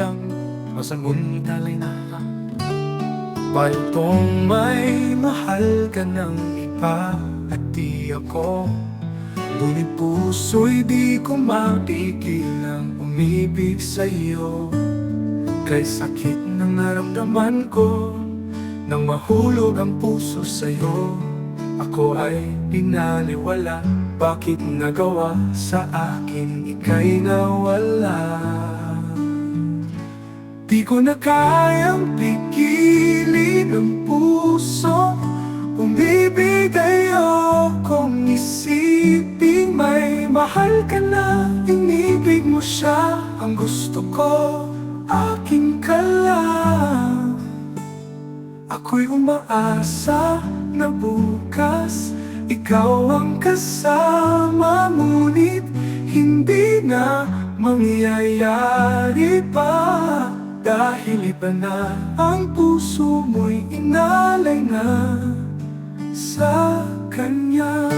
sayang masangon talay na Baltong may mahal ka ng iba at di ako Ngunit puso'y di ko mapigil ang umibig sa'yo Kay sakit ng naramdaman ko Nang mahulog ang puso sa'yo Ako ay pinaniwala Bakit nagawa sa akin ika'y nawala Di ko na kayang pigilin ang puso Umibigay akong isipin May mahal ka na, inibig mo siya Ang gusto ko, aking ka lang Ako'y umaasa na bukas Ikaw ang kasama Ngunit hindi na mangyayari pa Dahil iba na ang puso mo'y inalay na sa kanya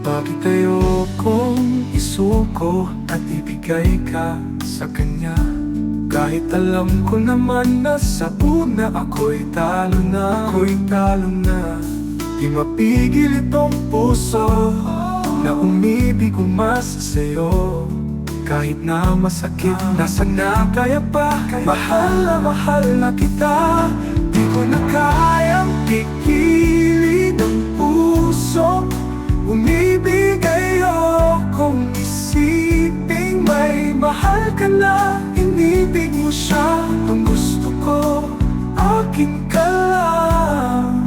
Bakit ayokong isuko at ibigay ka sa kanya Kahit alam ko naman na sa una ako'y talo na Di mapigil itong puso na umibig umasa sa'yo Kahit na masakit, nasa na kaya pa Mahal na kita Di ko na kayang pigilin ang puso Umibig ayokong isipin May mahal ka na, inibig mo siya Ang gusto ko, aking ka lang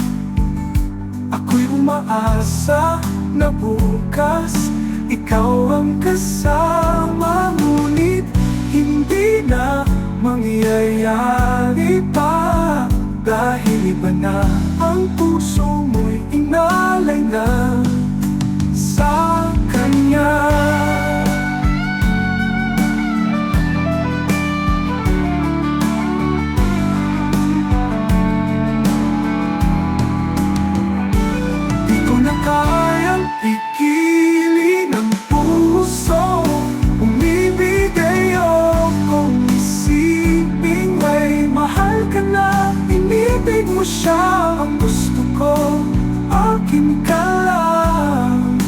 Ako'y umaasa na bukas Ikaw ang kasama Ngunit hindi na mangyayari pa Dahil iba na ang puso mo'y inalay na sa kanya Di ko na kayang pigilin ang puso Umibig ayokong isipin May mahal ka na, inibig mo siya Ang gusto ko, akin ka lang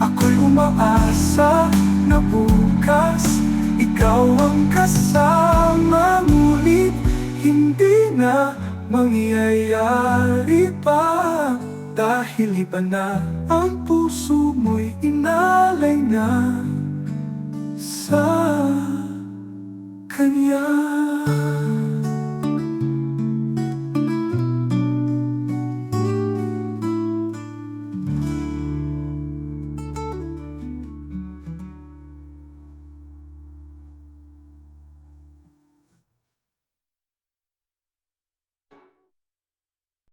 Ako'y umaasa na bukas Ikaw ang kasama Ngunit hindi na mangyayari pa Dahil iba na ang puso mo'y inalay na sa kanya